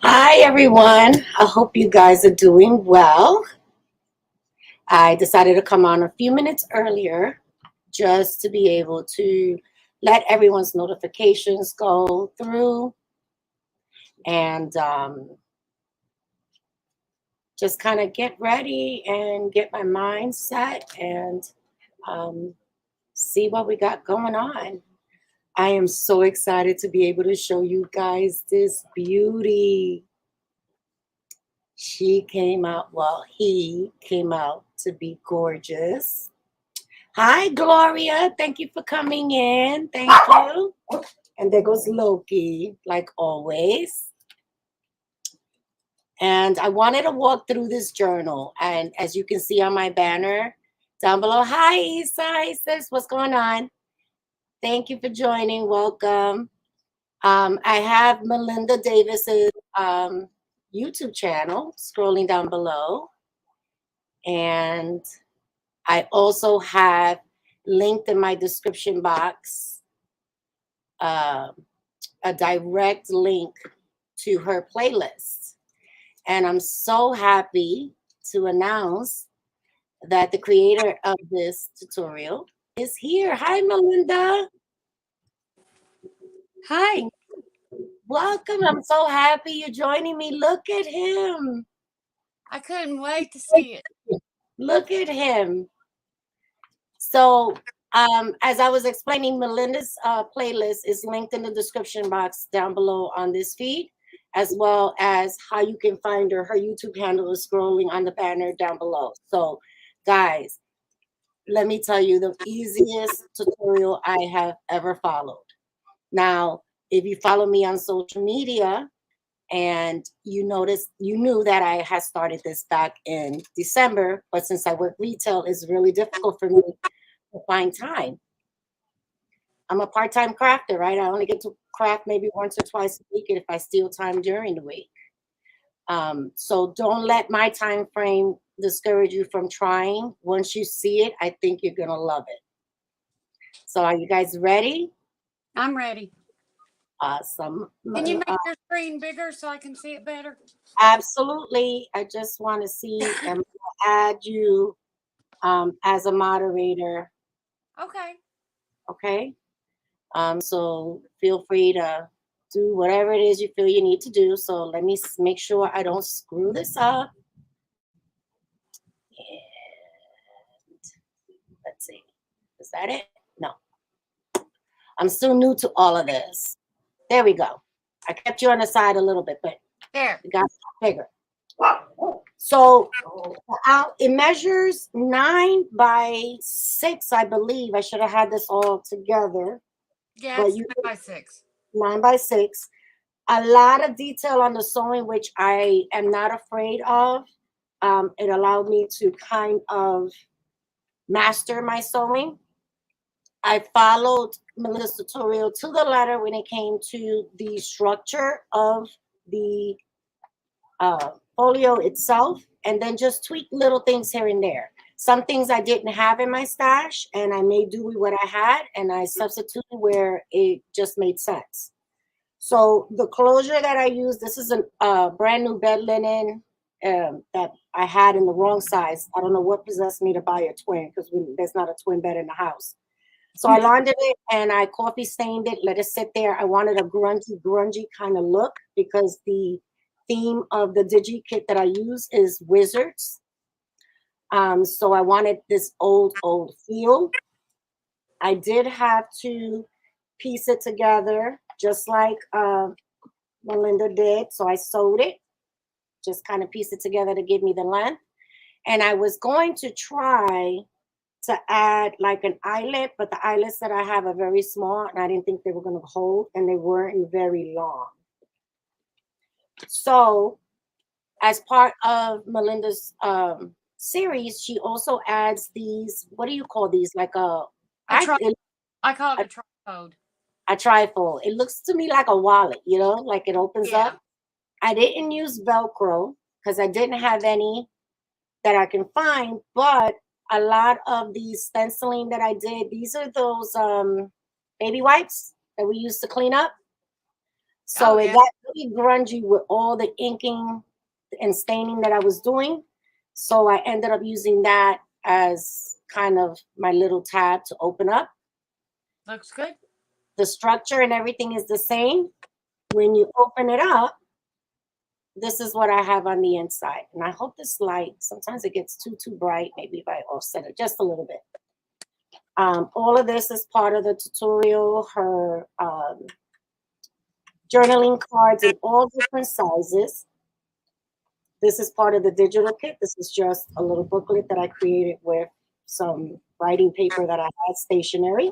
Hi, everyone. I hope you guys are doing well. I decided to come on a few minutes earlier just to be able to let everyone's notifications go through and just kind of get ready and get my mind set and um, see what we got going on. I am so excited to be able to show you guys this beauty. He came out to be gorgeous. Hi, Gloria. Thank you for coming in. Thank you. And there goes Loki, like always. And I wanted to walk through this journal. And as you can see on my banner down below, hi, Isa. Hi, sis. What's going on? Thank you for joining. Welcome. I have Melinda Davis's YouTube channel scrolling down below. And I also have linked in my description box uh, a direct link to her playlist. And I'm so happy to announce that the creator of this tutorial is here. Hi, Melinda. Hi. Welcome. I'm so happy you're joining me. Look at him. I couldn't wait to see it. Look at him. So, as I was explaining, Melinda's playlist is linked in the description box down below on this feed, as well as how you can find her. Her YouTube handle is scrolling on the banner down below. So, guys, let me tell you the easiest tutorial I have ever followed. Now, if you follow me on social media and you knew that I had started this back in December, but since I work retail, it's really difficult for me to find time. I'm a part-time crafter, right? I only get to craft maybe once or twice a week if I steal time during the week. So don't let my time frame discourage you from trying. Once you see it, I think you're gonna love it. So are you guys ready? I'm ready. Awesome. Can you make your screen bigger so I can see it better? Absolutely. I just want to see and add you as a moderator. Okay. Okay. So feel free to do whatever it is you feel you need to do. So let me make sure I don't screw this up. And let's see. Is that it? No. I'm still new to all of this. There we go. I kept you on the side a little bit, but There. it got bigger. So it measures 9 by 6, I believe. I should have had this all together. Yeah, But it's you 9 by 6. 9 by 6. A lot of detail on the sewing, which I am not afraid of. It allowed me to kind of master my sewing. I followed Melissa's tutorial to the letter when it came to the structure of the folio itself, and then just tweak little things here and there. Some things I didn't have in my stash, and I made do with what I had, and I substituted where it just made sense. So the closure that I use, this is a brand new bed linen that I had in the wrong size. I don't know what possessed me to buy a twin because there's not a twin bed in the house. So I laundered it and I coffee stained it, let it sit there. I wanted a grungy kind of look because the theme of the digi kit that I use is wizards. So I wanted this old feel. I did have to piece it together just like Melinda did. So I sewed it, just kind of pieced it together to give me the length. And I was going to try to add like an eyelet, but the eyelets that I have are very small and I didn't think they were going to hold and they weren't very long. So as part of Melinda's series, she also adds these, what do you call these? Like I call it a tripod. a trifold. It looks to me like a wallet, like it opens up. I didn't use Velcro because I didn't have any that I can find, but a lot of the stenciling that I did, these are those baby wipes that we used to clean up. So Oh it yeah. got really grungy with all the inking and staining that I was doing. So I ended up using that as kind of my little tab to open up. Looks good. The structure and everything is the same. When you open it up, this is what I have on the inside. And I hope this light, sometimes it gets too bright. Maybe if I offset it just a little bit. All of this is part of the tutorial. Her journaling cards in all different sizes. This is part of the digital kit. This is just a little booklet that I created with some writing paper that I had stationary.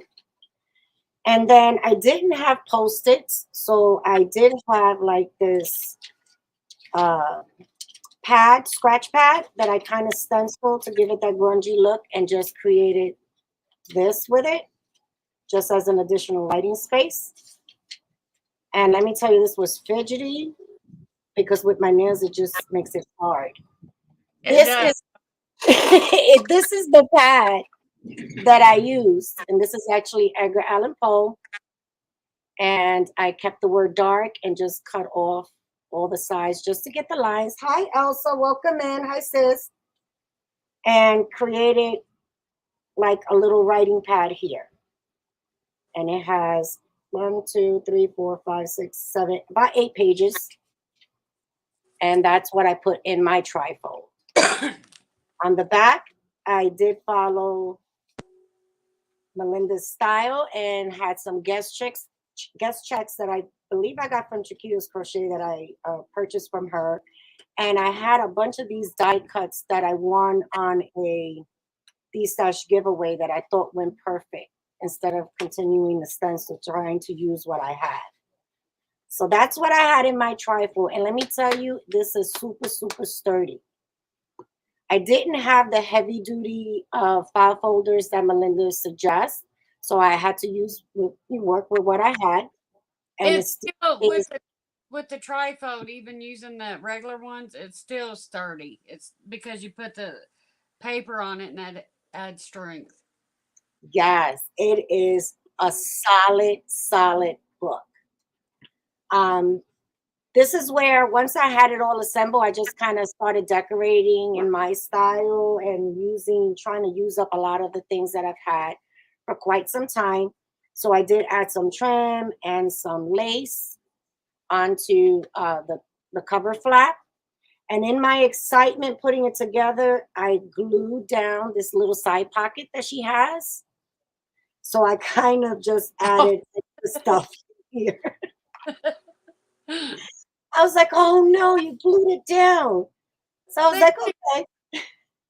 And then I didn't have post-its, so I did have like this uh, pad, scratch pad that I kind of stenciled to give it that grungy look and just created this with it, just as an additional writing space. And let me tell you, this was fidgety because with my nails, it just makes it hard. It This does. is this is the pad that I used, and this is actually Edgar Allan Poe. And I kept the word dark and just cut off all the sides just to get the lines. Hi, Elsa, welcome in. Hi, sis. And created like a little writing pad here. And it has 1, 2, 3, 4, 5, 6, 7, about 8 pages. And that's what I put in my trifold. On the back, I did follow Melinda's style and had some guest checks that I believe I got from Chiquito's Crochet that I purchased from her. And I had a bunch of these die cuts that I won on a D-Stash giveaway that I thought went perfect instead of continuing the stencil, trying to use what I had. So that's what I had in my trifold. And let me tell you, this is super, super sturdy. I didn't have the heavy duty file folders that Melinda suggests. So I had to work with what I had. And It's it's still is with the trifold, even using the regular ones, it's still sturdy. It's because you put the paper on it and that adds strength. yes, it is a solid, solid book. Um, this is where once I had it all assembled, I just kind of started decorating in my style and trying to use up a lot of the things that I've had for quite some time. So I did add some trim and some lace onto the cover flap. And in my excitement putting it together, I glued down this little side pocket that she has. So I kind of just added the stuff here. I was like, oh no, you glued it down. So I was But like, okay,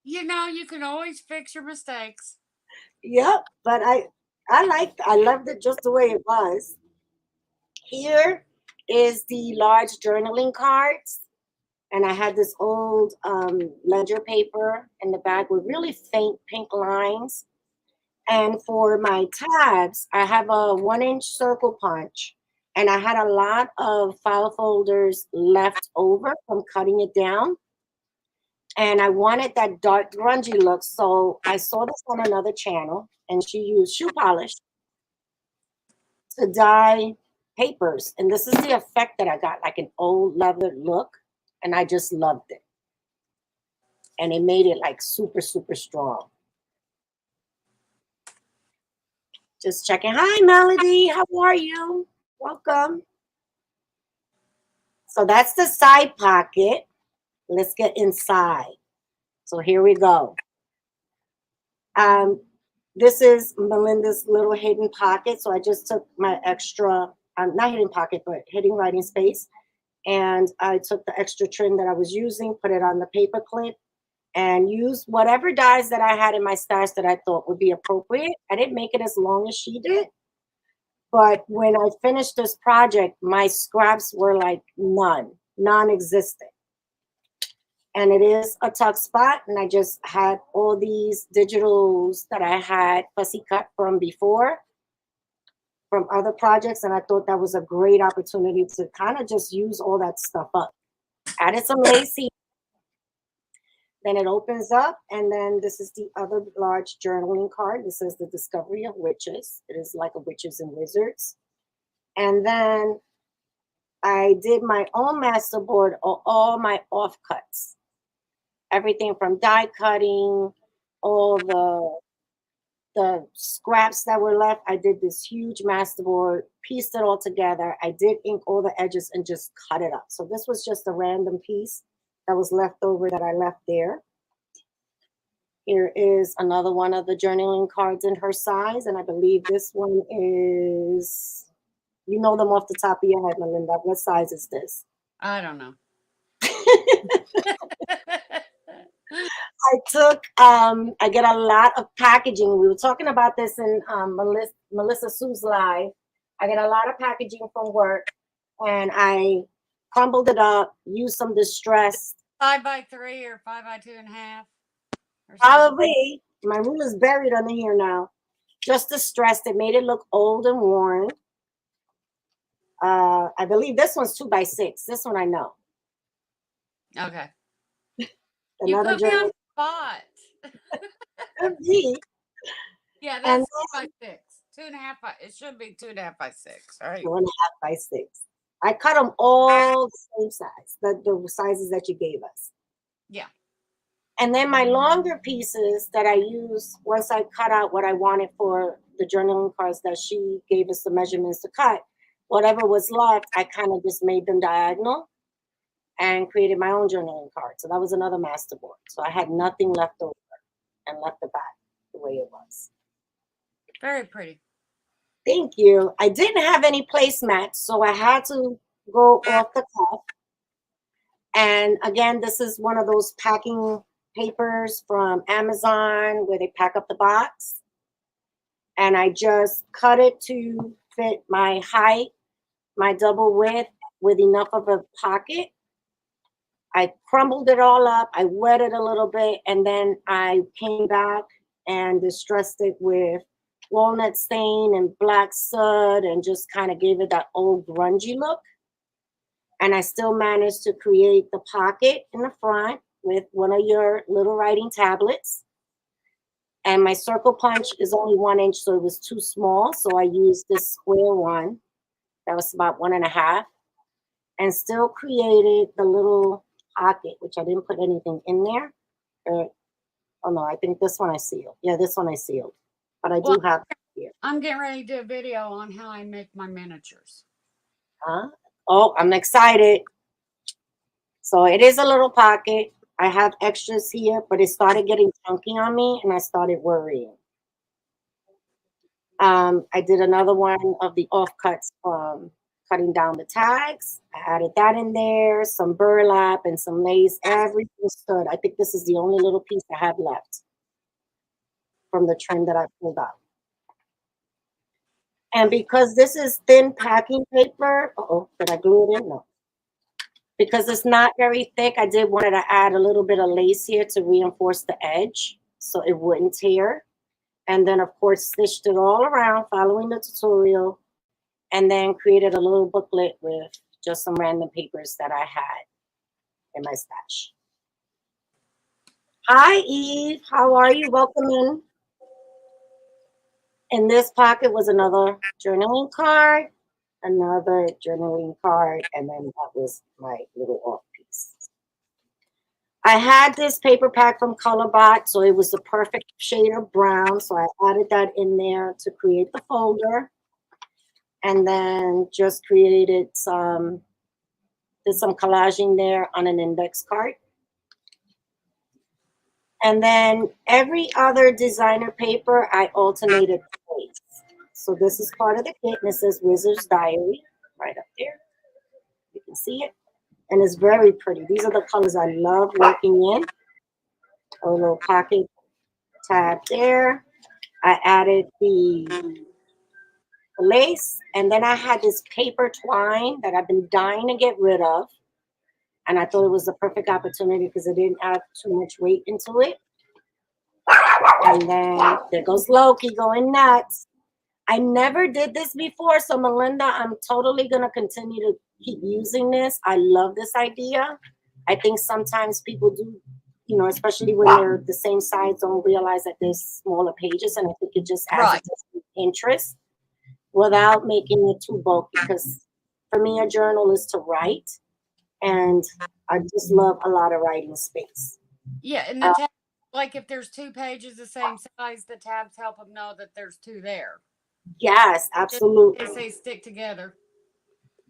you can always fix your mistakes. yep. But I loved it just the way it was. Here is the large journaling cards. And I had this old ledger paper in the back with really faint pink lines. And for my tabs, I have a 1-inch circle punch. And I had a lot of file folders left over from cutting it down. And I wanted that dark grungy look. So I saw this on another channel and she used shoe polish to dye papers. And this is the effect that I got, like an old leather look. And I just loved it. And it made it like super, super strong. Just checking. Hi, Melody. How are you? Welcome. So that's the side pocket. Let's get inside. So here we go. Um, this is Melinda's little hidden pocket. So I just took my extra, not hidden pocket, but hidden writing space. And I took the extra trim that I was using, put it on the paper clip, and used whatever dies that I had in my stash that I thought would be appropriate. I didn't make it as long as she did. But when I finished this project, my scraps were like non existent. And it is a tuck spot. And I just had all these digitals that I had fussy cut from before, from other projects. And I thought that was a great opportunity to kind of just use all that stuff up. Added some lacy. Then it opens up. And then this is the other large journaling card. This is the Discovery of Witches. It is like a witches and wizards. And then I did my own masterboard of all my offcuts, everything from die cutting, all the scraps that were left. I did this huge masterboard, pieced it all together. I did ink all the edges and just cut it up. So this was just a random piece that was left over that I left there. Here is another one of the journaling cards in her size, and I believe this one is, you know them off the top of your head, Melinda. What size is this? I don't know. I get a lot of packaging. We were talking about this in Melissa Sue's live. I get a lot of packaging from work, and I crumbled it up, used some distress. 5x3 or 5x2.5. Probably my ruler's buried under here now. Just distressed it, made it look old and worn. I believe this one's 2x6. This one I know. Okay. You Another put me on journal. the spot. Yeah, that's And 2x6. 2.5 by, it should be 2.5x6. All right. 2.5x6. I cut them all the same size, the sizes that you gave us. Yeah. And then my longer pieces that I use, once I cut out what I wanted for the journaling cards that she gave us the measurements to cut, whatever was left, I kind of just made them diagonal and created my own journaling card. So that was another masterboard. So I had nothing left over and left the back the way it was. Very pretty. Thank you. I didn't have any placemats, so I had to go off the cuff. And again, this is one of those packing papers from Amazon where they pack up the box. And I just cut it to fit my height, my double width with enough of a pocket. I crumbled it all up. I wet it a little bit, and then I came back and distressed it with walnut stain and black soot and just kind of gave it that old grungy look. And I still managed to create the pocket in the front with one of your little writing tablets. And my circle punch is only 1 inch, so it was too small. So I used this square one that was about 1.5, and still created the little pocket, which I didn't put anything in there. Oh no, I think this one I sealed. Yeah, this one I sealed. But I do have it here. I'm getting ready to do a video on how I make my miniatures. Huh? Oh, I'm excited. So it is a little pocket. I have extras here, but it started getting chunky on me and I started worrying. I did another one of the offcuts from cutting down the tags. I added that in there, some burlap and some lace. Everything stood. I think this is the only little piece I have left from the trim that I pulled out. And because this is thin packing paper, did I glue it in? No. Because it's not very thick, I did want to add a little bit of lace here to reinforce the edge so it wouldn't tear. And then, of course, stitched it all around following the tutorial, and then created a little booklet with just some random papers that I had in my stash. Hi, Eve. How are you? Welcome in. In this pocket was another journaling card, and then that was my little off piece. I had this paper pack from Colorbot, so it was the perfect shade of brown. So I added that in there to create the folder. And then just created did some collaging there on an index card. And then every other designer paper, I alternated place. So this is part of the kit, and it says Wizard's Diary right up there. You can see it. And it's very pretty. These are the colors I love working in. A little pocket tab there. I added the lace, and then I had this paper twine that I've been dying to get rid of. And I thought it was the perfect opportunity because it didn't add too much weight into it. And then there goes Loki going nuts. I never did this before, so Melinda, I'm totally going to continue to keep using this. I love this idea. I think sometimes people do, especially when they're the same size, don't realize that there's smaller pages, and I think it just adds interest without making it too bulky. Because for me, a journal is to write, and I just love a lot of writing space. Yeah, and the Uh, tab, like if there's two pages the same size, the tabs help them know that there's two there. yes, Just in case absolutely, they stick together.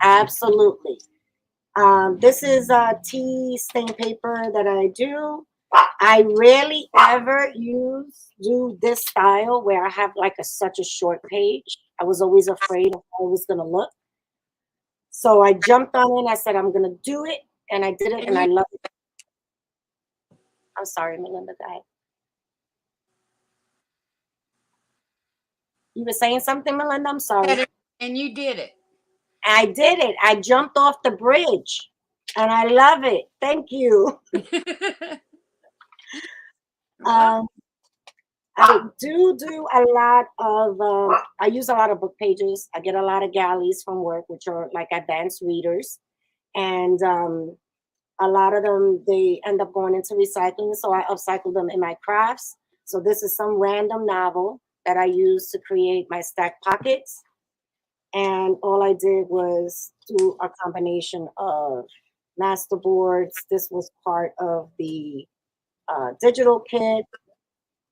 absolutely. This is tea stain paper that I do. I rarely ever do this style where I have like such a short page. I was always afraid of how it was gonna look. So I jumped on it. I said I'm gonna do it, and I did it, And and I you love it. I'm sorry, Melinda. Guy, you were saying something, Melinda. I'm said sorry. it, and you did it. I did it. I jumped off the bridge, and I love it. Thank you. Well, Um, I do a lot of. I use a lot of book pages. I get a lot of galleys from work, which are like advanced readers, and a lot of them they end up going into recycling. So I upcycle them in my crafts. So this is some random novel that I use to create my stack pockets, and all I did was do a combination of masterboards. This was part of the digital kit,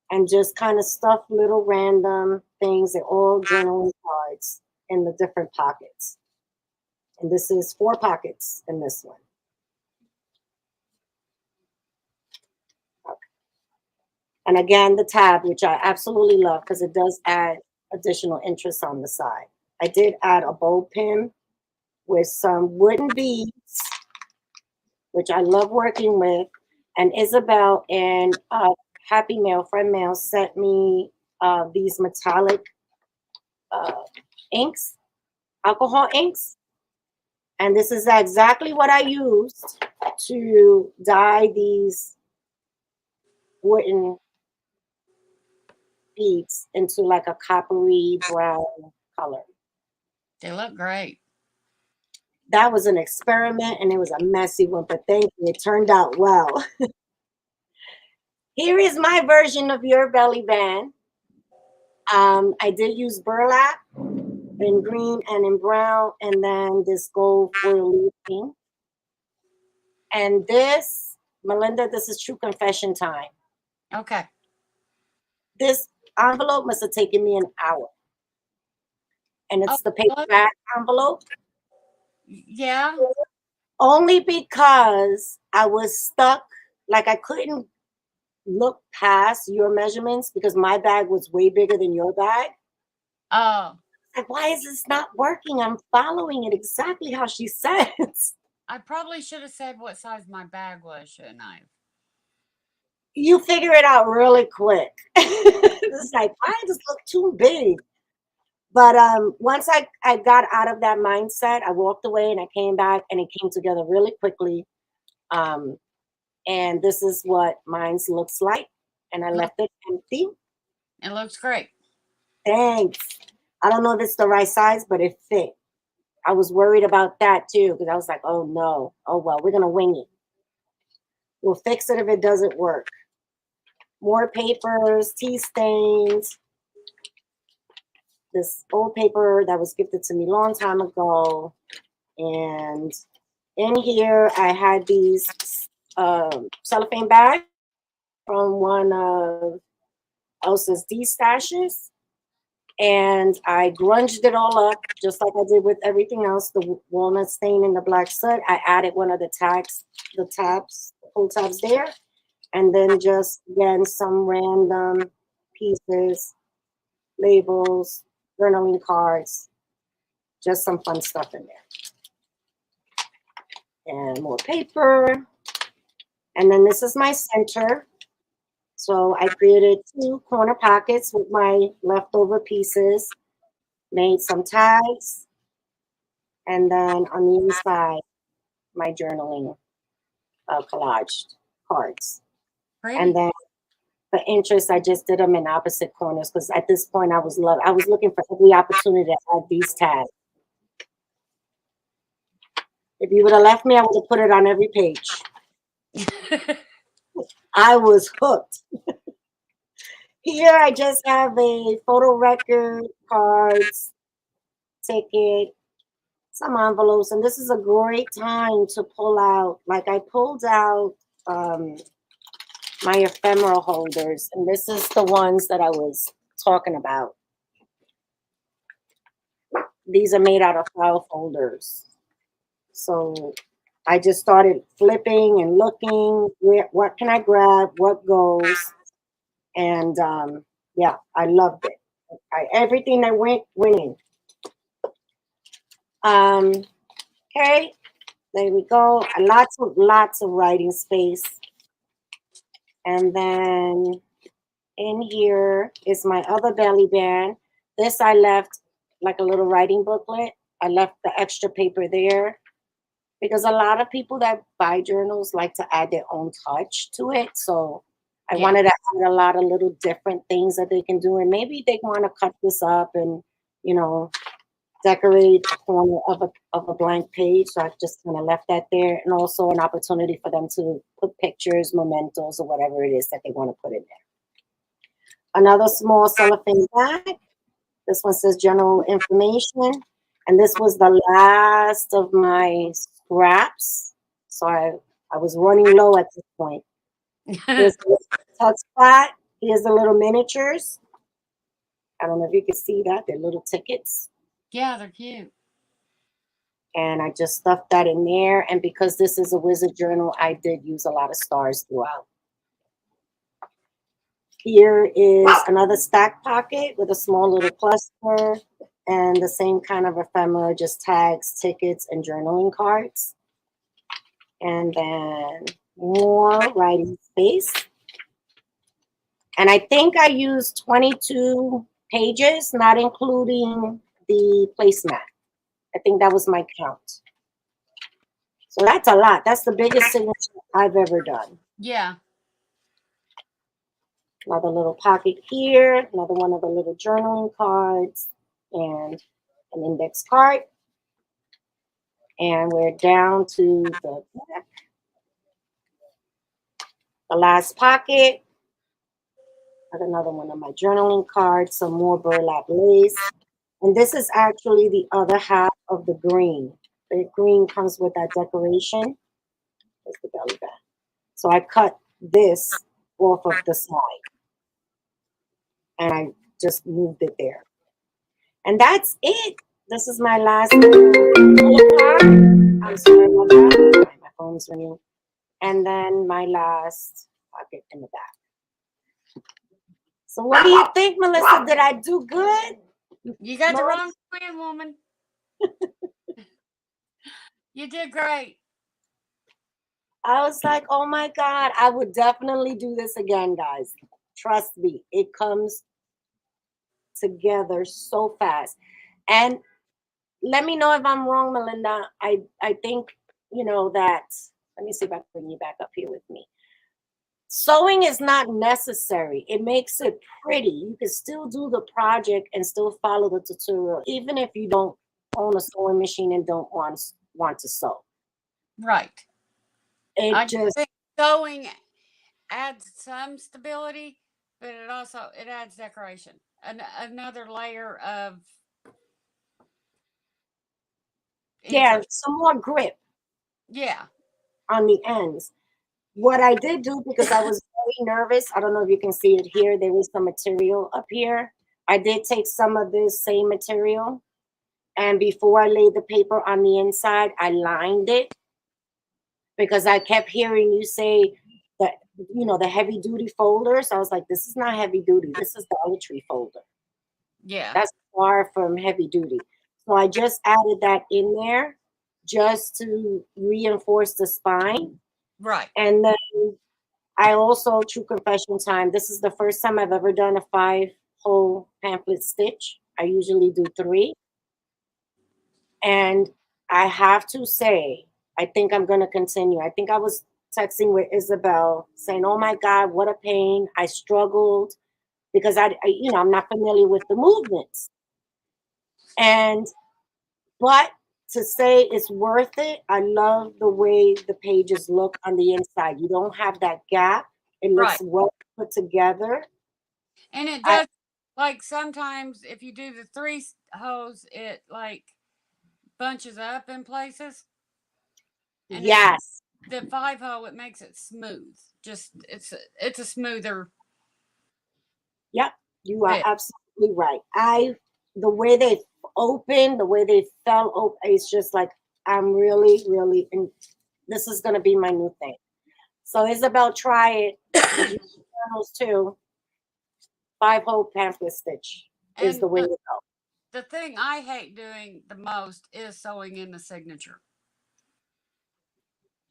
and just kind of stuff little random things. They're all journaling cards in the different pockets. And this is 4 pockets in this one. Okay. And again, the tab, which I absolutely love because it does add additional interest on the side. I did add a bow pin with some wooden beads, which I love working with. And Isabel and Happy Mail, Friend Mail sent me these metallic uh, inks, alcohol inks. And this is exactly what I used to dye these wooden beads into like a coppery brown color. they look great. That was an experiment and it was a messy one, but thank you. It turned out well. Here is my version of your belly band. I did use burlap in green and in brown, and then this gold foil leafing. And this, Melinda, this is true confession time. Okay. This envelope must have taken me an hour, and Oh, it's the really? paperback envelope, Yeah. only because I was stuck. Like I couldn't look past your measurements because my bag was way bigger than your bag. Oh, Like, why is this not working? I'm following it exactly how she says. I probably should have said what size my bag was, shouldn't I? You figure it out really quick. It's like, why does this look too big? But once I got out of that mindset, I walked away and I came back and it came together really quickly. Um, and this is what mine's looks like. And I Look, left it empty. it looks great. Thanks. I don't know if it's the right size, but it fit. I was worried about that too because I was like, oh no, oh well, we're gonna wing it. We'll fix it if it doesn't work. More papers, tea stains. This old paper that was gifted to me a long time ago, and in here I had these cellophane bags from one of Elsa's D stashes, and I grunged it all up just like I did with everything else. The walnut stain and the black soot. I added one of the tags, the tabs, the pull tabs there, and then just again some random pieces, labels, journaling cards, just some fun stuff in there, and more paper. And then this is my center. So I created 2 corner pockets with my leftover pieces, made some tags, and then on the inside, my journaling collaged cards. And Pretty. then for interest, I just did them in opposite corners because at this point I was looking for every opportunity to add these tags. If you would have left me, I would have put it on every page. I was hooked. Here I just have a photo record, cards, ticket, some envelopes, and this is a great time to pull out. Like I pulled out um, my ephemeral holders, and this is the ones that I was talking about. These are made out of file folders. So I just started flipping and looking where what can I grab, what goes, and yeah, I loved it. Everything that went in. Um, okay, there we go. Lots of writing space, and then in here is my other belly band. This I left like a little writing booklet. I left the extra paper there because a lot of people that buy journals like to add their own touch to it. So I Yeah. wanted to add a lot of little different things that they can do. And maybe they want to cut this up and, you know, decorate a corner of a blank page. So I just kind of left that there. And also an opportunity for them to put pictures, mementos, or whatever it is that they want to put in there. Another small cellophane bag. This one says general information. And this was the last of my scraps. So I was running low at this point. Here's the tuck spot. Here's the little miniatures. I don't know if you can see that. They're little tickets. Yeah, they're cute. And I just stuffed that in there. And because this is a wizard journal, I did use a lot of stars throughout. Here is another stack pocket with a small little cluster and the same kind of ephemera, just tags, tickets, and journaling cards. And then more writing space. And I think I used 22 pages, not including the placemat. I think that was my count. So that's a lot. That's the biggest signature I've ever done. Yeah. Another little pocket here, another one of the little journaling cards, and an index card. And we're down to the back. The last pocket. Got another one of my journaling cards, some more burlap lace. And this is actually the other half of the green. The green comes with that decoration. There's the belly band. So I cut this off of the side and I just moved it there. And that's it. This is my last little card. I'm sorry about that. My phone's ringing. And then my last pocket in the back. So what do you think, Melissa? Did I do good? You got the Melissa? wrong plan, woman. You did great. I was like, oh my God, I would definitely do this again, guys. Trust me, it comes together so fast. And let me know if I'm wrong, Melinda. I think, that, let me see if I can bring you back up here with me. Sewing is not necessary. It makes it pretty. You can still do the project and still follow the tutorial, even if you don't own a sewing machine and don't want to sew. Right. It I just, think sewing adds some stability, but it adds decoration. Another layer of yeah, interest. some more grip Yeah. on the ends. What I did do, because I was very nervous, I don't know if you can see it here, there is some material up here. I did take some of this same material, and before I laid the paper on the inside, I lined it because I kept hearing you say that, the heavy duty folders. I was like, this is not heavy duty. This is the Dollar Tree folder. Yeah. That's far from heavy duty. So I just added that in there just to reinforce the spine. Right. And then I also, true confession time, this is the first time I've ever done a 5 hole pamphlet stitch. I usually do 3. And I have to say, I think I'm going to continue. I think I was texting with Isabel saying, oh my God, what a pain. I struggled because I'm not familiar with the movements. And, but to say it's worth it, I love the way the pages look on the inside. You don't have that gap. It looks Right. well put together. And it I does, like sometimes if you do the three hose, it like bunches up in places. And Yes. the 5-0, it makes it smooth. Just it's a smoother Yep. You are fit. absolutely right. The way they open, the way they fell open, it's just like I'm really, really, and this is gonna be my new thing. So Isabel, try it. If you journals too, 5-hole pamphlet stitch is And the way to go. the thing I hate doing the most is sewing in the signature.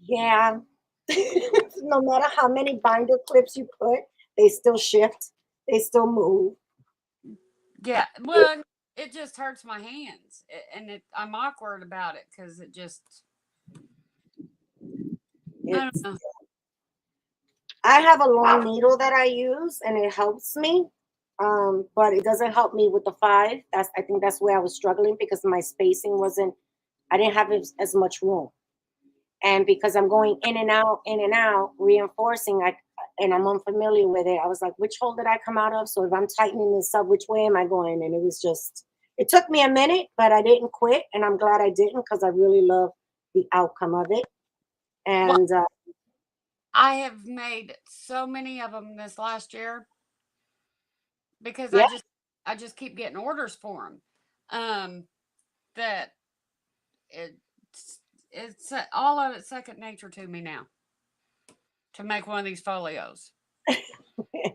Yeah. No matter how many binder clips you put, they still shift, they still move. Yeah, well, it just hurts my hands, and I'm awkward about it because it just I don't It's know. I have a long needle that I use and it helps me. But it doesn't help me with the five. I think that's where I was struggling because my spacing wasn't I didn't have as much room. And because I'm going in and out, reinforcing, and I'm unfamiliar with it, I was like, which hole did I come out of? So if I'm tightening this up, which way am I going? And it was just, it took me a minute, but I didn't quit, and I'm glad I didn't because I really love the outcome of it. Well, And I have made so many of them this last year because yeah, I just keep getting orders for them. That it's all of it's second nature to me now to make one of these folios.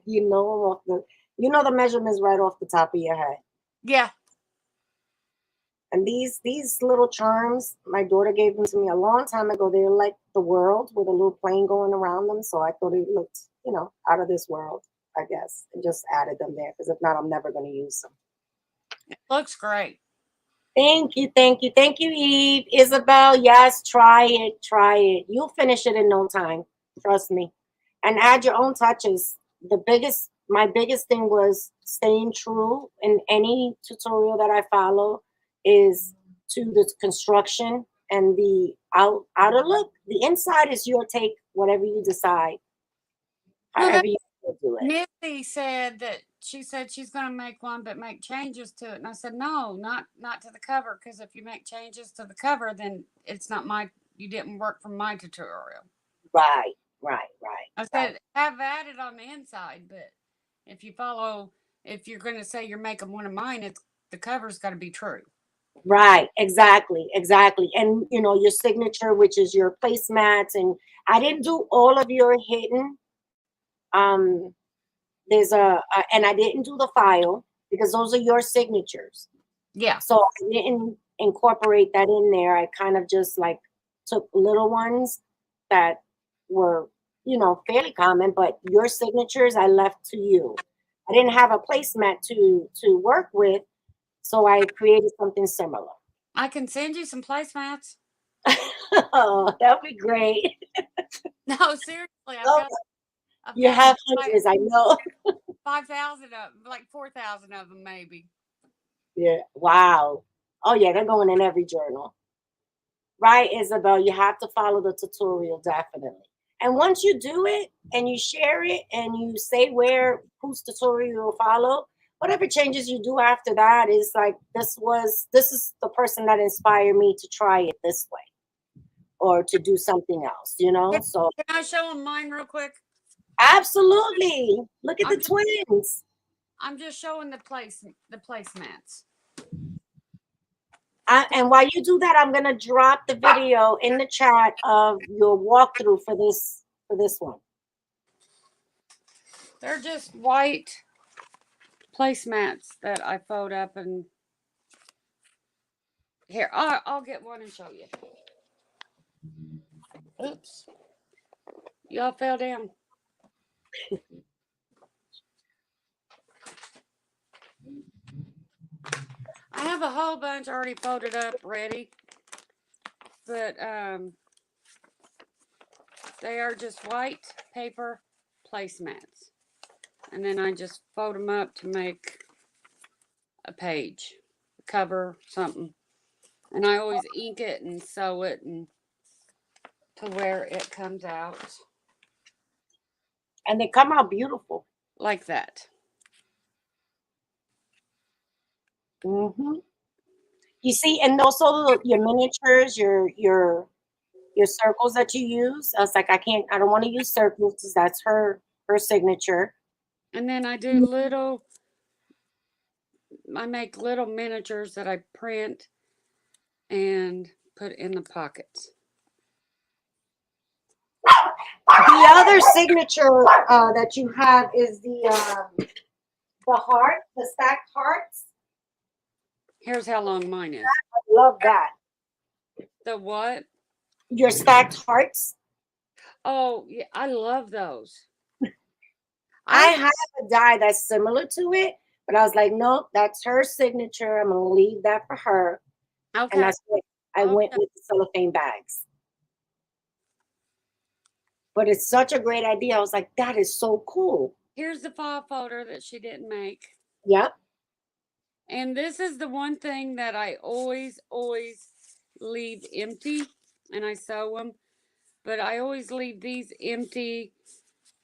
you know you know the measurements right off the top of your head. Yeah, And these little charms, my daughter gave them to me a long time ago. They're like the world with a little plane going around them. So I thought it looked, out of this world, I guess, and just added them there because if not, I'm never going to use them. it looks great. Thank you, thank you, thank you, Eve. Isabel, yes, try it, try it. You'll finish it in no time. Trust me. And add your own touches. My biggest thing was staying true in any tutorial that I follow is to the construction and the outer look. The inside is your take, whatever you decide, Well, however you want to do it. Missy said that she said she's going to make one, but make changes to it. And I said, no, not to the cover, because if you make changes to the cover, then it's not my. You didn't work from my tutorial. Right, right, right, I right. said have added on the inside, but if you follow, if you're going to say you're making one of mine, it's the cover's got to be true. Right, exactly, exactly. And your signature, which is your placemats, and I didn't do all of your hidden. Um, and I didn't do the file because those are your signatures. Yeah. So I didn't incorporate that in there. I kind of just like took little ones that were, fairly common, but your signatures I left to you. I didn't have a placemat to work with, so I created something similar. I can send you some placemats. Oh, that'd be great. No, seriously, Oh, I've you got have like hundreds, I know. 5,000 of them, like 4,000 of them, maybe. Yeah. Wow. Oh, yeah, they're going in every journal. Right, Isabel? You have to follow the tutorial, definitely. And once you do it and you share it and you say whose tutorial you'll follow, whatever changes you do after that is like, this is the person that inspired me to try it this way or to do something else, Can, So can I show them mine real quick? absolutely. Look at the I'm just twins. I'm just showing the placemats. And while you do that, I'm gonna drop the video in the chat of your walkthrough for this one. They're just white placemats that I fold up and here I'll get one and show you. Oops, y'all fell down. I have a whole bunch already folded up, ready, but they are just white paper placemats, and then I just fold them up to make a page, a cover, something, and I always ink it and sew it and to where it comes out And they come out beautiful. like that. Hmm. You see, and also your miniatures, your circles that you use. I was like, I don't want to use circles because that's her signature. And then I do little, I make little miniatures that I print and put in the pockets. The other signature that you have is the heart, the stacked hearts. Here's how long mine is. I love that. The what? Your stacked hearts. Oh, yeah, I love those. I I have a die that's similar to it, but I was like, nope, that's her signature. I'm gonna leave that for her, and okay. that's what I went Okay. with the cellophane bags. But it's such a great idea. I was like, that is so cool. Here's the file folder that she didn't make. Yep. And this is the one thing that I always leave empty, and I sew them, but I always leave these empty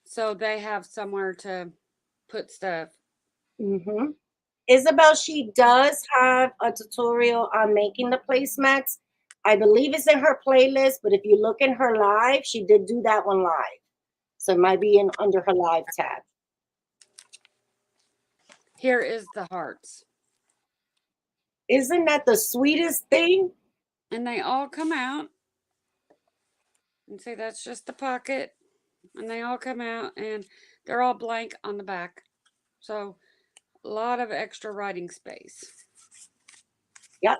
so they have somewhere to put stuff. Mm-hmm. Isabel, she does have a tutorial on making the placemats. I believe it's in her playlist, but if you look in her live, she did do that one live. So it might be in under her live tab. Here is the hearts. Isn't that the sweetest thing? And they all come out. And see, that's just the pocket. And they all come out and they're all blank on the back. So a lot of extra writing space. Yep.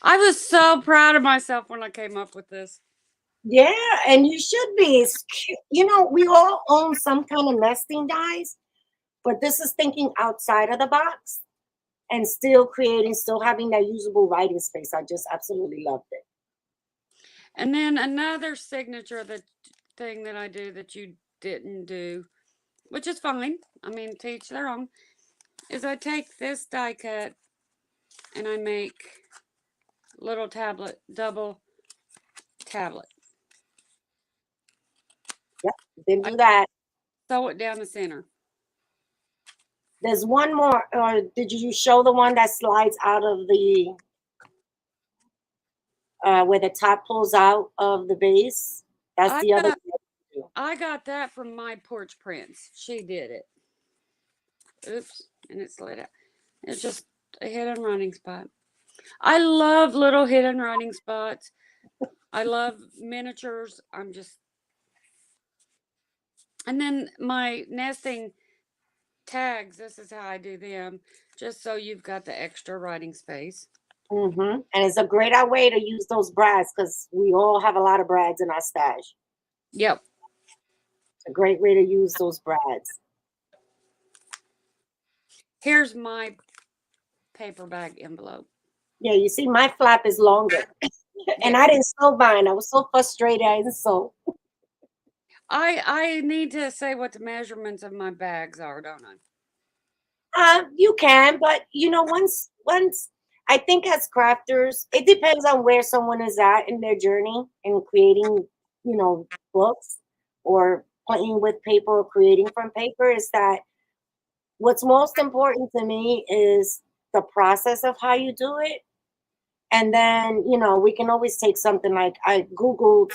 I was so proud of myself when I came up with this. Yeah, and you should be. It's cute. You know, we all own some kind of nesting dies, but this is thinking outside of the box and still creating, still having that usable writing space. I just absolutely loved it. And then another signature that thing that I do that you didn't do, which is fine. I mean, to each their own, is I take this die cut and I make little tablet, double tablet. Yep, didn't I do that. sew it down the center. There's one more. Did you show the one that slides out of the where the top pulls out of the base? That's I the other got thing. I got that from my porch prints. She did it. Oops, and it slid out. It's just a hidden running spot. I love little hidden running spots. I love miniatures. I'm just, and then my nesting tags. This is how I do them, just so you've got the extra writing space. Mm-hmm. And it's a great way to use those brads because we all have a lot of brads in our stash. Yep. It's a great way to use those brads. Here's my paper bag envelope. Yeah, you see, my flap is longer, and Yeah. I didn't sew mine. I was so frustrated. I didn't sew. I need to say what the measurements of my bags are, don't I? You can, but you know, once I think as crafters, it depends on where someone is at in their journey in creating, books or playing with paper or creating from paper. Is that what's most important to me is the process of how you do it. And then, we can always take something like I Googled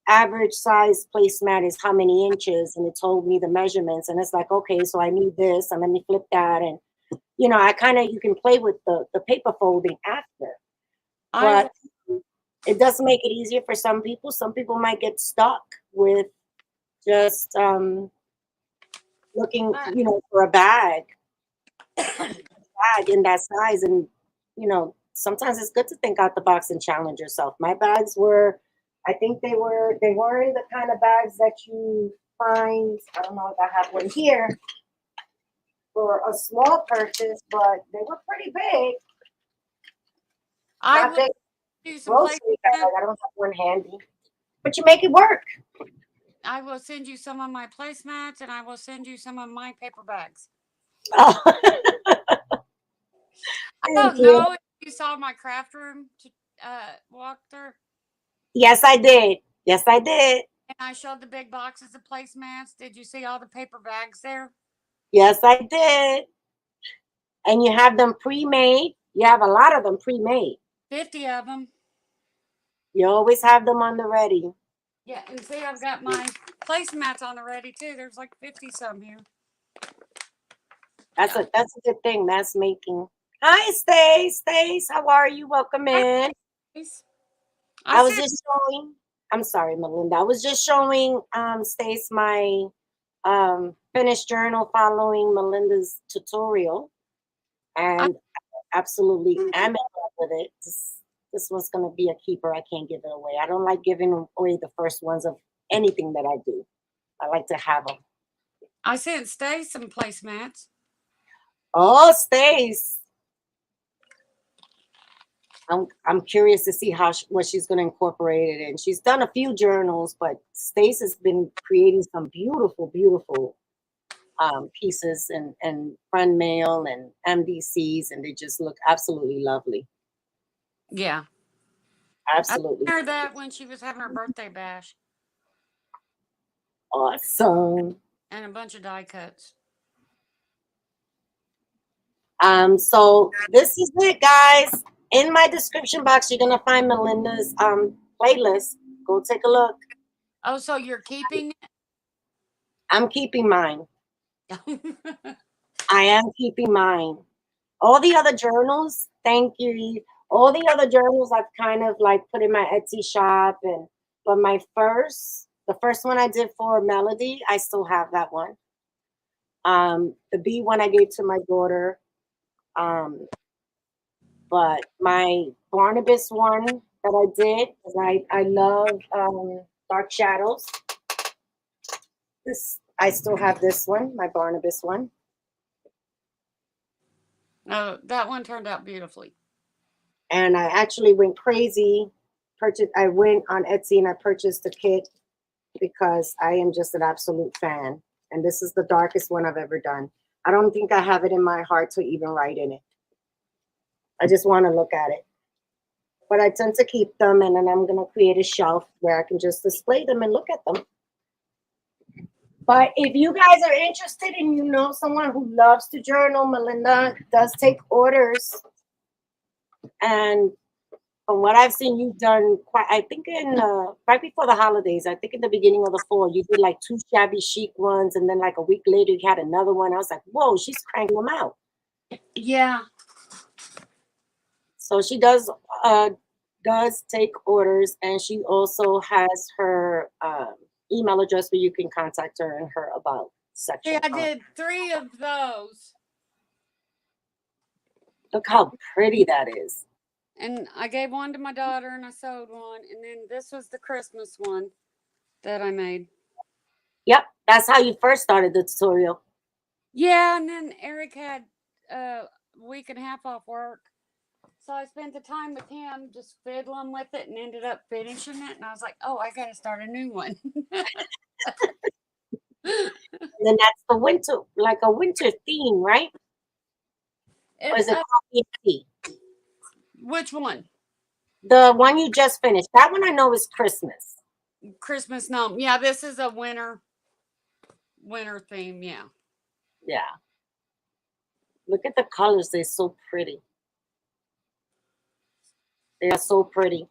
average size placemat is how many inches, and it told me the measurements. And it's like, okay, so I need this, and let me flip that. And, I kind of, you can play with the paper folding after. I But it does make it easier for some people. Some people might get stuck with just looking, I, for a bag in that size. And, sometimes it's good to think out the box and challenge yourself. My bags were, I think they weren't the kind of bags that you find. I don't know if I have one here for a small purchase, but they were pretty big. I Not will big do some grocery bag. placements. I don't have one handy, but you make it work. I will send you some of my placemats, and I will send you some of my paper bags. Oh, I thank don't you. know if you saw my craft room to walk through, Yes, I did. Yes, I did. and I showed the big boxes of placemats. Did you see all the paper bags there? Yes, I did. And you have them pre-made. You have a lot of them pre-made. 50 of them. You always have them on the ready. Yeah, and see, I've got my placemats on the ready too. There's like 50 some here. That's a good thing. Mass making. Hi, Stace. How are you? Welcome in. I was just showing. I'm sorry, Melinda. I was just showing Stace my finished journal following Melinda's tutorial, and I absolutely am in love with it. This one's gonna be a keeper. I can't give it away. I don't like giving away the first ones of anything that I do. I like to have them. I sent Stace some placemats. Oh, Stace. I'm curious to see what she's going to incorporate it in. She's done a few journals, but Stace has been creating some beautiful pieces and friend mail and MDCs, and they just look absolutely lovely. Yeah, Absolutely. I heard that when she was having her birthday bash. Awesome. And a bunch of die cuts. So this is it, guys. In my description box, you're gonna find Melinda's playlist. Go take a look. Oh, so you're keeping I'm keeping mine. it? I am keeping mine. All the other journals, thank you, Eve. All the other journals I've kind of like put in my Etsy shop, but the first one I did for Melody, I still have that one. The B one I gave to my daughter. But my Barnabas one that I did, 'cause I love Dark Shadows. I still have this one, my Barnabas one. No, that one turned out beautifully. And I actually went crazy. I went on Etsy and I purchased a kit because I am just an absolute fan. And this is the darkest one I've ever done. I don't think I have it in my heart to even write in it. I just want to look at it. But I tend to keep them, and then I'm going to create a shelf where I can just display them and look at them. But if you guys are interested and you know someone who loves to journal, Melinda does take orders. And from what I've seen, you've done quite, I think right before the holidays, I think in the beginning of the fall, you did like 2 shabby chic ones. And then like a week later, you had another one. I was like, whoa, she's cranking them out. Yeah. So she does take orders, and she also has her email address where you can contact her in her about section. Yeah, I did 3 of those. Look how pretty that is. And I gave one to my daughter and I sewed one. And then this was the Christmas one that I made. Yep, that's how you first started the tutorial. Yeah, and then Eric had a week and a half off work. So I spent the time with him just fiddling with it and ended up finishing it. And I was like, oh, I got to start a new one. And then that's the winter, like a winter theme, right? Or is it coffee and tea? Which one? The one you just finished. That one I know is Christmas. Christmas gnome. Yeah, this is a winter theme. Yeah. Yeah. Look at the colors. They're so pretty. They are so pretty.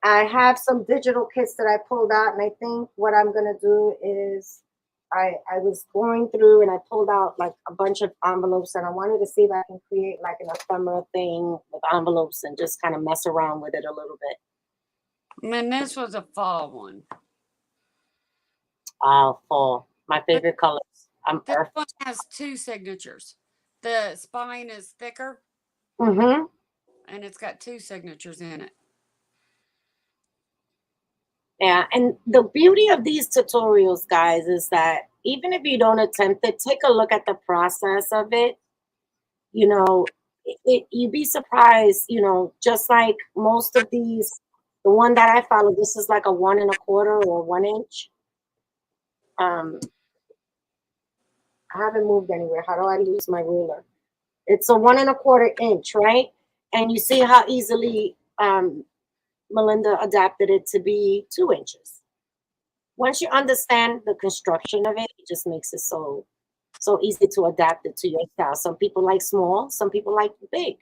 I have some digital kits that I pulled out, and I think what I'm gonna do is I was going through and I pulled out like a bunch of envelopes, and I wanted to see if I can create like an ephemera thing with envelopes and just kind of mess around with it a little bit. And this was a fall one. Fall. My favorite colors. This one has 2 signatures. The spine is thicker. Mm-hmm. And it's got 2 signatures in it. Yeah, and the beauty of these tutorials, guys, is that even if you don't attempt it, take a look at the process of it. You know, you'd be surprised, just like most of these, the one that I follow, this is like a 1 1/4 or 1 inch. I haven't moved anywhere. How do I lose my ruler? It's a 1 1/4 inch, right? And you see how easily Melinda adapted it to be 2 inches. Once you understand the construction of it, it just makes it so easy to adapt it to your style. Some people like small, some people like big.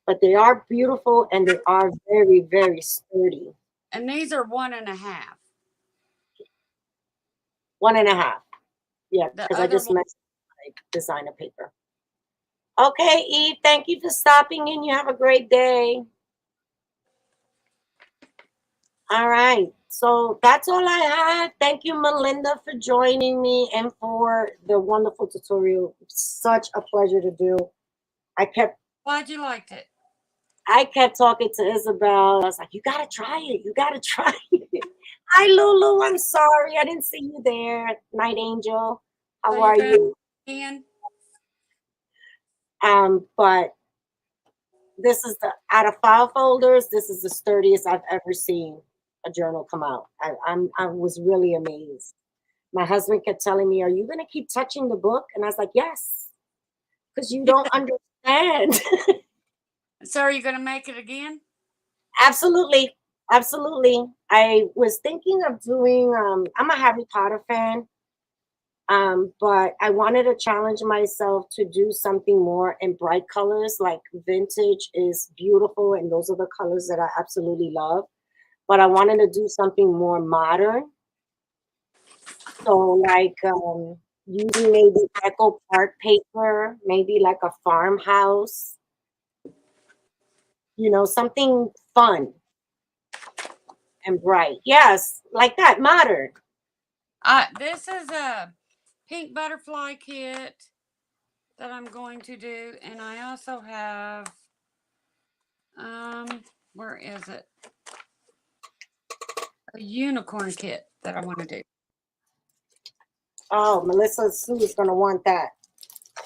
but they are beautiful and they are very, very sturdy. And these are 1.5. 1.5. Yeah, The because I other just one, mentioned like designer paper. Okay, Eve, thank you for stopping in. You have a great day. All right. So that's all I had. Thank you, Melinda, for joining me and for the wonderful tutorial. Such a pleasure to do. I kept glad you liked it. I kept talking to Isabel. I was like, you gotta try it. You gotta try it. Hi, Lulu. I'm sorry. I didn't see you there. Night Angel. So How you're are gonna you? in? But this is the out of file folders, this is the sturdiest I've ever seen a journal come out. I was really amazed. My husband kept telling me, "Are you gonna keep touching the book?" And I was like, "Yes, because you don't understand." So are you gonna make it again? Absolutely, absolutely. I was thinking of doing. I'm a Harry Potter fan, but I wanted to challenge myself to do something more in bright colors. Like vintage is beautiful, and those are the colors that I absolutely love. But I wanted to do something more modern. So, like using maybe Echo Park paper, maybe like a farmhouse, something fun and bright. Yes, like that, modern. This is a pink butterfly kit that I'm going to do, and I also have where is it? A unicorn kit that I want to do. Oh, Melissa Sue is going to want that.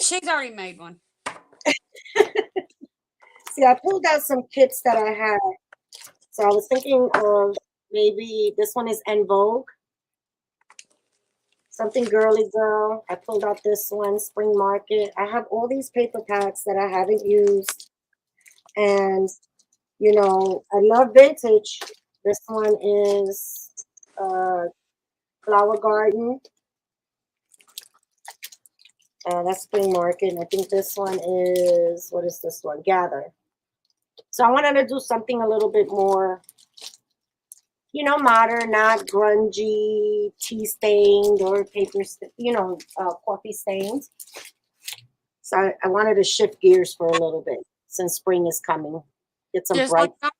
She's already made one. See, I pulled out some kits that I had. So I was thinking of maybe this one is En Vogue, something girly girl. I pulled out this one, Spring Market. I have all these paper packs that I haven't used. And, I love vintage. This one is uh, Flower Garden. That's Spring Market. And I think this one is, what is this one? Gather. So I wanted to do something a little bit more modern, not grungy, tea stained or coffee stained. So I wanted to shift gears for a little bit since spring is coming. Get some Just like bright.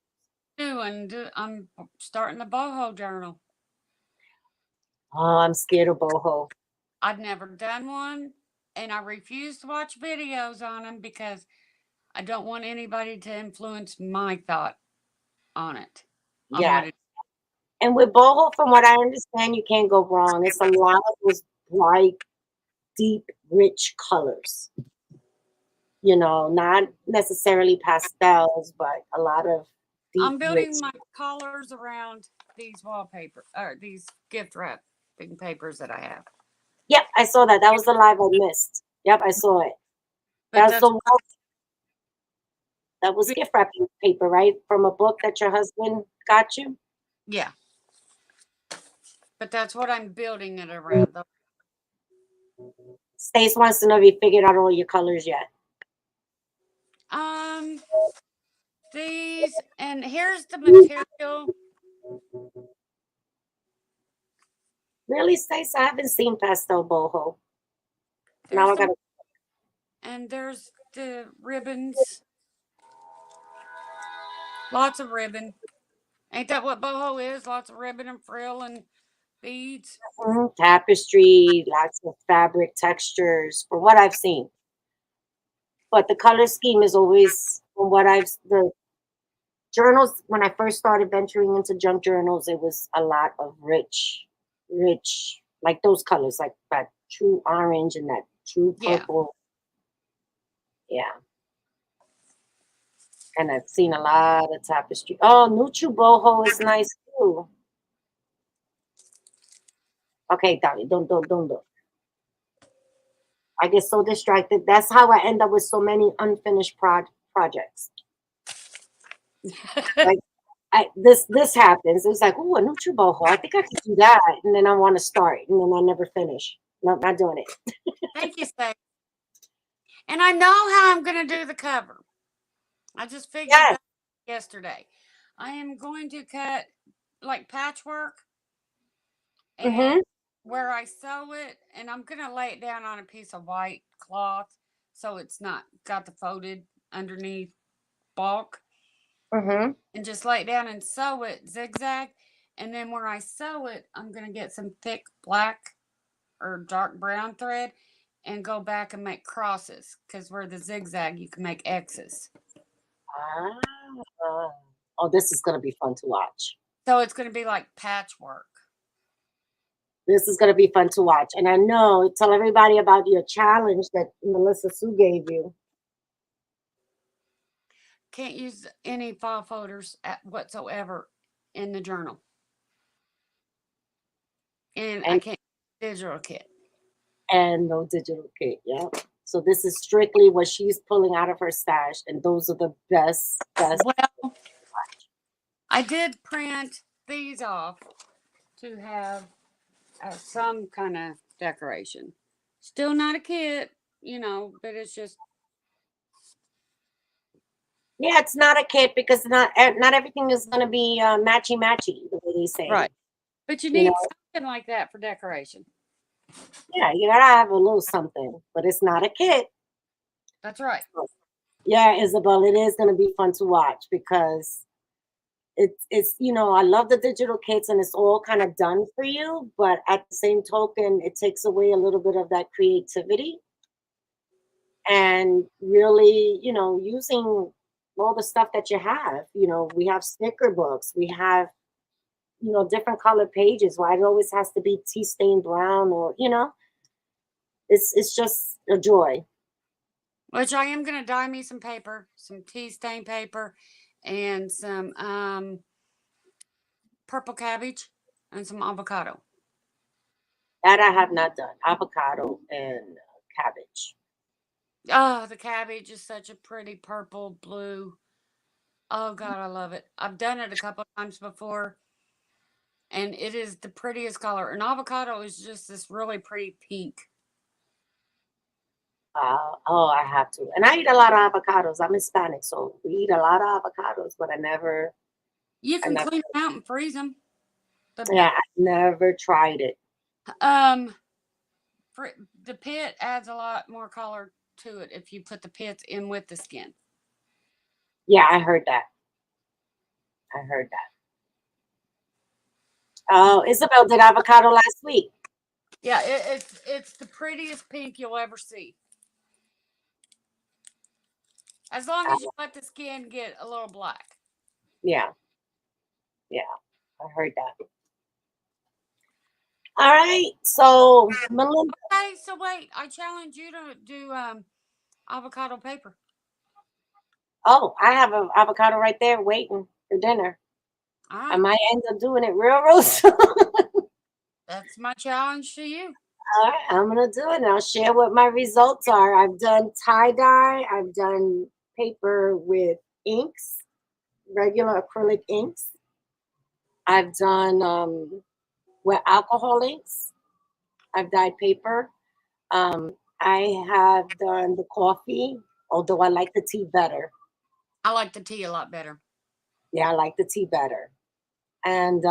I'm doing. I'm starting the boho journal. Oh, I'm scared of boho. I've never done one, and I refuse to watch videos on them because I don't want anybody to influence my thought on it, on Yeah. what it. And with boho, from what I understand, you can't go wrong. It's a lot of those bright, deep, rich colors. Not necessarily pastels, but a lot of deep, I'm rich. building my collars around these wallpaper or these gift wrapping papers that I have. Yep, I saw that. That was the live I missed. Yep, I saw it. But That's that's the that was gift wrapping paper, right? From a book that your husband got you. yeah, but that's what I'm building it around. Stace wants to know if you figured out all your colors yet. Um, these and here's the material. Really, Stace? I haven't seen pastel boho. Now There's I the gotta. and there's the ribbons. Lots of ribbon. Ain't that what boho is? Lots of ribbon and frill and beads. Tapestry, lots of fabric textures, from what I've seen. But the color scheme is always, from what the journals, when I first started venturing into junk journals, it was a lot of rich, like those colors, like that true orange and that true Yeah. purple. Yeah. And I've seen a lot of tapestry. Oh, Nuchu boho is nice too. Okay, Donnie, don't look. I get so distracted. That's how I end up with so many unfinished projects. Like this happens. It's like, oh, a Nutriboho. I think I could do that, and then I want to start, and then I never finish. No, not doing it. Thank you, Stacey. And I know how I'm going to do the cover. I just figured Yes. that yesterday. I am going to cut like patchwork and Mm-hmm. where I sew it, and I'm gonna lay it down on a piece of white cloth so it's not got the folded underneath bulk, Mm-hmm. and just lay it down and sew it zigzag. And then when I sew it, I'm gonna get some thick black or dark brown thread and go back and make crosses because where the zigzag you can make X's. Ah. Oh, this is gonna be fun to watch. So it's gonna be like patchwork. This is gonna be fun to watch. And I know, tell everybody about your challenge that Melissa Sue gave you. Can't use any file folders whatsoever in the journal. And I And can't digital kit. no digital kit. Yeah. So this is strictly what she's pulling out of her stash, and those are the best. Well, I did print these off to have some kind of decoration. Still not a kit, but it's just Yeah, it's not a kit because not everything is gonna be matchy matchy the way they say. right. But you You need know, something like that for decoration. yeah, you gotta have a little something, but it's not a kit. That's right. Yeah, Isabel, it is gonna be fun to watch because it's I love the digital kits and it's all kind of done for you, but at the same token, it takes away a little bit of that creativity and really, using all the stuff that you have. We have sticker books, we have different colored pages. Why it always has to be tea stained brown or it's just a joy. Which I am gonna dye me some paper, some tea stain paper, and some purple cabbage and some avocado. That I have not done. Avocado and cabbage. Oh, the cabbage is such a pretty purple blue. Oh God, I love it. I've done it a couple of times before, and it is the prettiest color. And avocado is just this really pretty pink. Oh, I have to. And I eat a lot of avocados. I'm Hispanic, so we eat a lot of avocados, but You I can never, clean them out and freeze them. The yeah, I never tried it. um, the pit adds a lot more color to it if you put the pits in with the skin. Yeah, I heard that. I heard that. Oh, Isabel did avocado last week. Yeah, it's the prettiest pink you'll ever see. As long as you Uh, let the skin get a little black. yeah, yeah, I heard that. All right, so Melinda. Okay, so wait, I challenge you to do avocado paper. Oh, I have an avocado right there waiting for dinner. All I right, might end up doing it real soon. that's my challenge to you. All right, I'm gonna do it and I'll share what my results are. I've done tie dye, I've done paper with inks, regular acrylic inks. I've done with alcohol inks. I've dyed paper. I have done the coffee, although I like the tea better. I like the tea a lot better. Yeah, I like the tea better. And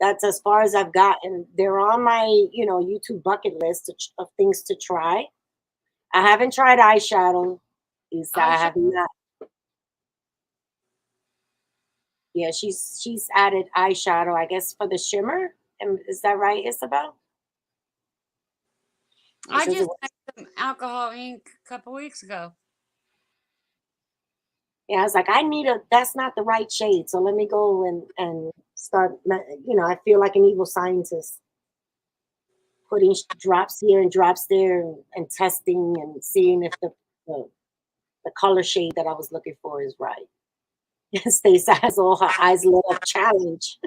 that's as far as I've gotten. They're on my, YouTube bucket list of things to try. I haven't tried eyeshadow. I Eyeshadow. have not. Yeah, she's added eyeshadow, I guess, for the shimmer. And is that right, Isabel? It I says it just was. made some alcohol ink a couple weeks ago. Yeah, I was like, I need a. That's not the right shade, so let me go and start. I feel like an evil scientist, putting drops here and drops there, and testing and seeing if the the color shade that I was looking for is right. Stacey has all her eyes lit up challenge.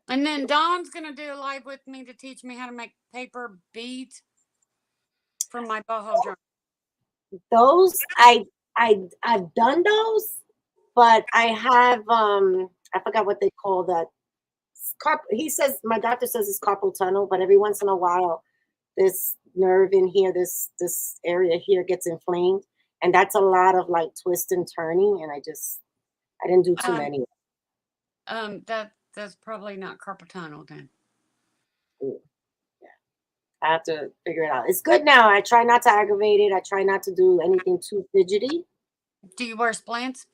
And then Dawn's gonna do a live with me to teach me how to make paper beads from my boho journal. Those I've done those, but I have I forgot what they call that. He says my doctor says it's carpal tunnel, but every once in a while this nerve in here, this area here gets inflamed, And that's a lot of like twist and turning, and I didn't do too Um, many. that's probably not carpal tunnel then. Mm, yeah, I have to figure it out. It's good now. I try not to aggravate it. I try not to do anything too fidgety. Do you wear splints?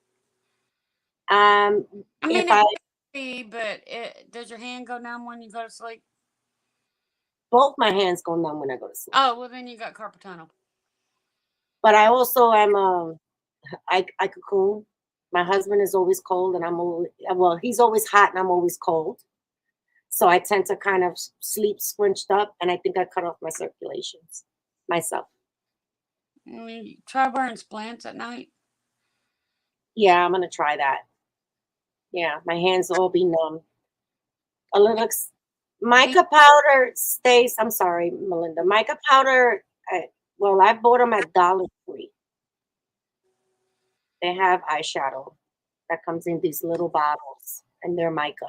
Um, I if mean, it I could be, but does your hand go numb when you go to sleep? both my hands go numb when I go to sleep, Oh, well, then you got carpal tunnel. but I also am I cocoon. My husband is always cold, and I'm always, well, he's always hot, and I'm always cold. So I tend to kind of sleep scrunched up, and I think I cut off my circulations myself. I mean, try wearing splints at night. Yeah, I'm gonna try that. Yeah, my hands will all be numb. A little Be mica powder stays. I'm sorry, Melinda. Mica powder. Well, I bought them at Dollar Tree. They have eyeshadow that comes in these little bottles, and they're mica.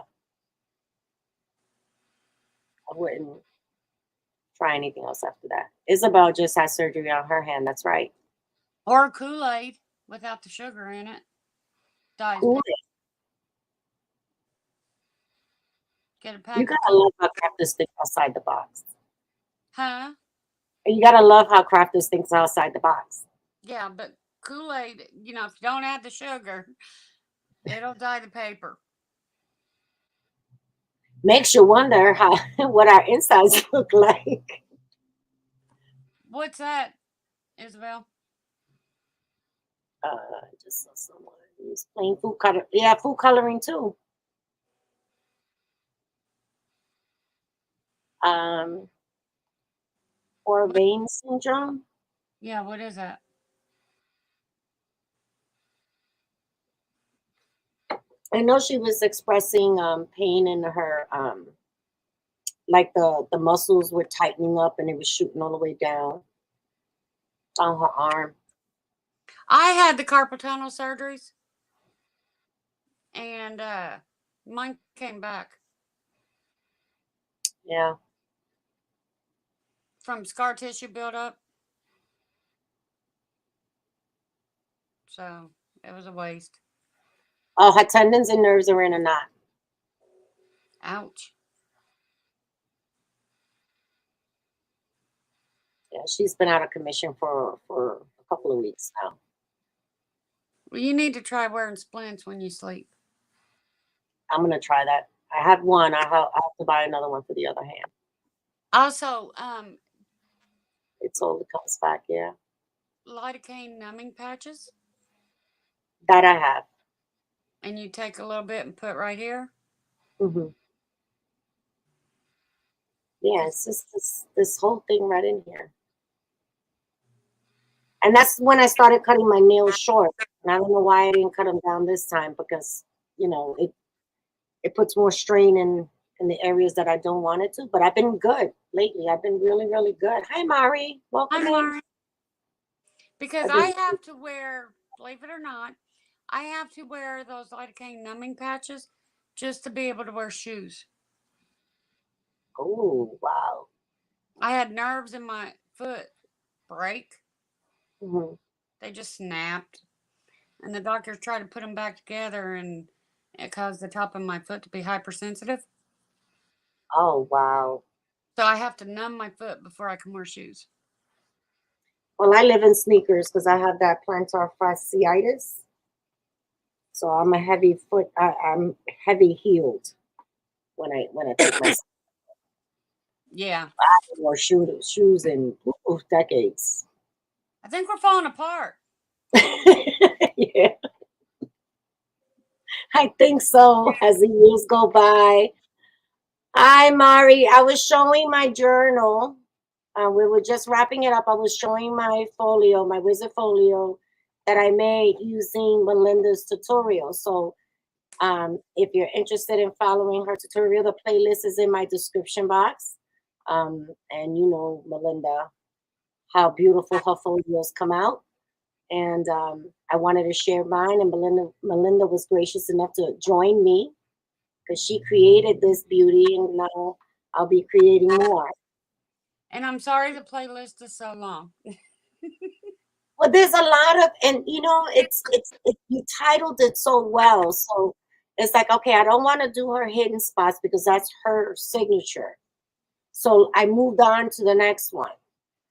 I wouldn't try anything else after that. Isabel just had surgery on her hand. That's right. or Kool-Aid without the sugar in it. Dyes Cool. paper. Get a You pack of gotta Kool. love how crafters think outside the box. Huh? And you gotta love how crafters thinks outside the box. Yeah, but Kool-Aid, if you don't add the sugar, it'll dye the paper. Makes you wonder how what our insides look like. What's that, Isabel? I just saw someone who's playing food color. Yeah, food coloring too. Um, or What? vein syndrome. Yeah, what is that? I know she was expressing pain in her like the muscles were tightening up and it was shooting all the way down her arm. I had the carpal tunnel surgeries, and mine came back Yeah. from scar tissue buildup, so it was a waste. Oh, her tendons and nerves are in a knot. Ouch. Yeah, she's been out of commission for a couple of weeks now. Well, you need to try wearing splints when you sleep. I'm gonna try that. I have one. I have to buy another one for the other hand. Also, It's all it comes back. Yeah, lidocaine numbing patches, that I have. and you take a little bit and put right here. Hmm. Yeah, Cause it's just this whole thing right in here. And that's when I started cutting my nails short. And I don't know why I didn't cut them down this time because it puts more strain in the areas that I don't want it to. But I've been good lately. I've been really, really good. Hi, Mari. Welcome I'm in. Mari. Because I've I been have to wear, believe it or not, I have to wear those lidocaine numbing patches just to be able to wear shoes. oh wow. I had nerves in my foot break. Hmm. They just snapped. And the doctors tried to put them back together, and it caused the top of my foot to be hypersensitive. Oh wow. So I have to numb my foot before I can wear shoes. Well, I live in sneakers because I have that plantar fasciitis. So I'm a heavy foot. I'm heavy heeled when I take my Yeah. more shoes in decades. I think we're falling apart. Yeah, I think so. As the years go by. Hi, Mari. I was showing my journal. We were just wrapping it up. I was showing my folio, my wizard folio that I made using Melinda's tutorial. So if you're interested in following her tutorial, the playlist is in my description box. And you know, Melinda, how beautiful her folios come out. And I wanted to share mine, and Melinda was gracious enough to join me because she created this beauty, and now I'll be creating more. And I'm sorry the playlist is so long. Well, there's a lot of, and you titled it so well. So it's like, okay, I don't want to do her hidden spots because that's her signature. So I moved on to the next one.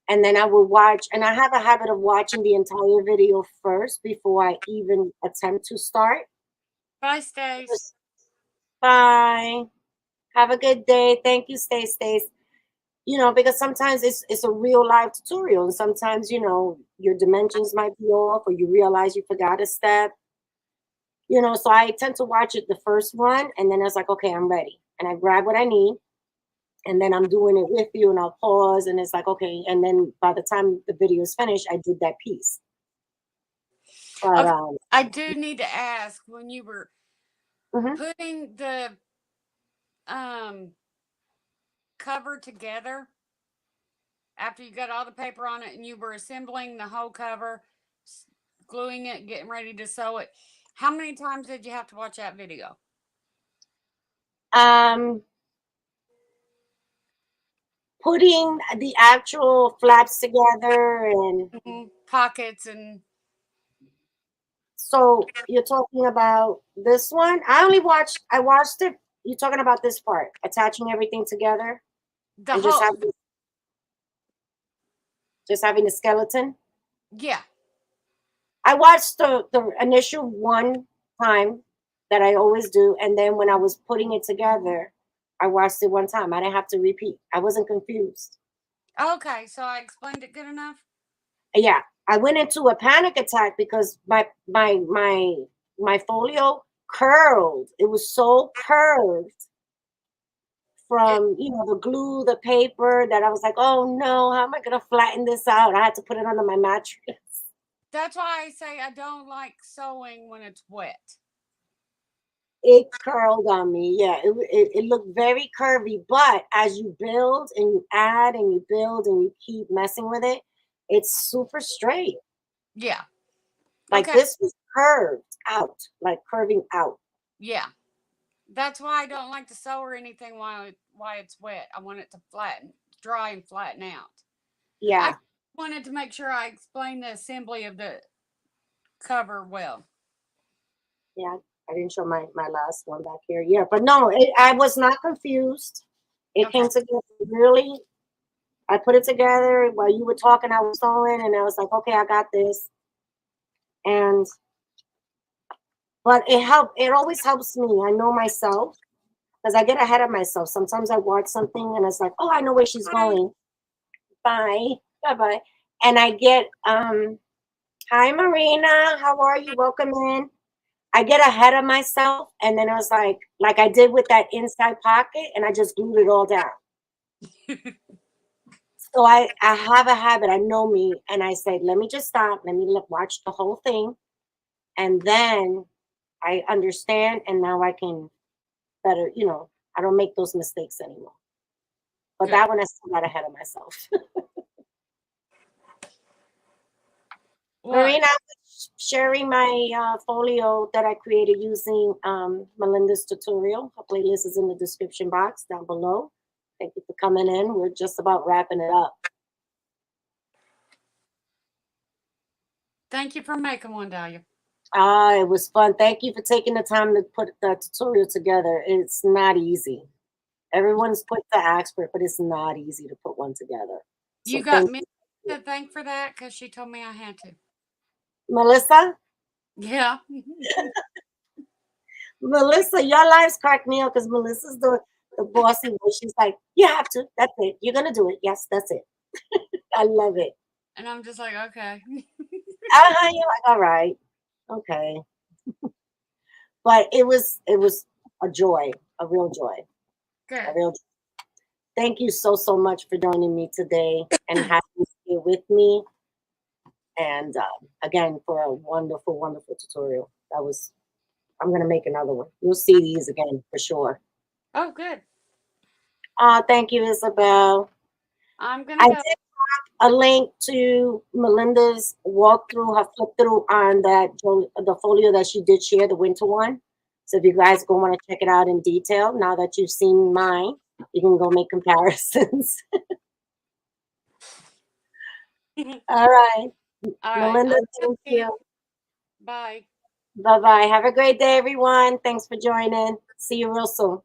And then I will watch, and I have a habit of watching the entire video first before I even attempt to start. Bye, Stace. Bye. Have a good day. Thank you, Stace. Because sometimes it's a real life tutorial, and sometimes your dimensions might be off, or you realize you forgot a step. So I tend to watch it the first run, and then it's like, okay, I'm ready, and I grab what I need, and then I'm doing it with you, and I'll pause, and it's like, okay, and then by the time the video is finished, I did that piece. But Okay, I do need to ask, when you were mhm. putting the cover together, after you got all the paper on it and you were assembling the whole cover, gluing it, getting ready to sew it, how many times did you have to watch that video? Putting the actual flaps together, and Pockets and so you're talking about this one. I watched it. You're talking about this part, attaching everything together the and whole. just having the skeleton. Yeah. I watched the initial one time that I always do, and then when I was putting it together, I watched it one time. I didn't have to repeat. I wasn't confused. Okay, so I explained it good enough. Yeah, I went into a panic attack because my folio curled. It was so curved from the glue, the paper, that I was like, oh no, how am I gonna flatten this out? I had to put it under my mattress. That's why I say I don't like sewing when it's wet. It curled on me. Yeah, it looked very curvy, but as you build and you add and you build and you keep messing with it, it's super straight. Yeah. Like Okay. this was curved out, like curving out. Yeah. That's why I don't like to sew or anything while it's wet. I want it to dry and flatten out. I Yeah. wanted to make sure I explained the assembly of the cover well. Yeah, I didn't show my last one back here. Yeah, but no, I was not confused. It Okay. came together really. I put it together while you were talking. I was sewing, and I was like, okay, I got this. And but it helped. It always helps me. I know myself because I get ahead of myself. Sometimes I watch something, and it's like, oh, I know where she's Bye. going. Bye, bye, bye. And I get hi Marina, how are you? Welcome in. I get ahead of myself, and then I was like I did with that inside pocket, and I just glued it all down. So I have a habit. I know me, and I said, let me just stop. Let me watch the whole thing, and then I understand, and now I can better. I don't make those mistakes anymore. But Good. that one, I still got ahead of myself. What? Marina, I was sharing my folio that I created using Melinda's tutorial. Her playlist is in the description box down below. Thank you for coming in. We're just about wrapping it up. Thank you for making one, Dahlia. It was fun. Thank you for taking the time to put the tutorial together. It's not easy. Everyone's quick to ask for it, but it's not easy to put one together. You So got thank me you. to thank for that because she told me I had to. Melissa? Yeah. Melissa, your lives crack me up because Melissa's the bossy one. She's like, you have to. That's it. You're going to do it. Yes, that's it. I love it. And I'm just like, okay. You're like, all right. Okay. But it was a joy, a real joy, a Good. real joy. Thank you so much for joining me today and having you here with me. And again, for a wonderful tutorial. I'm going to make another one. You'll see these again for sure. Oh, good. Thank you, Isabel. I'm gonna I go. did a link to Melinda's walkthrough, her flip through on the folio that she did share, the winter one. So if you guys go want to check it out in detail, now that you've seen mine, you can go make comparisons. All right. All right. Melinda, I thank will be. you. Bye. Bye bye. Have a great day, everyone. Thanks for joining. See you real soon.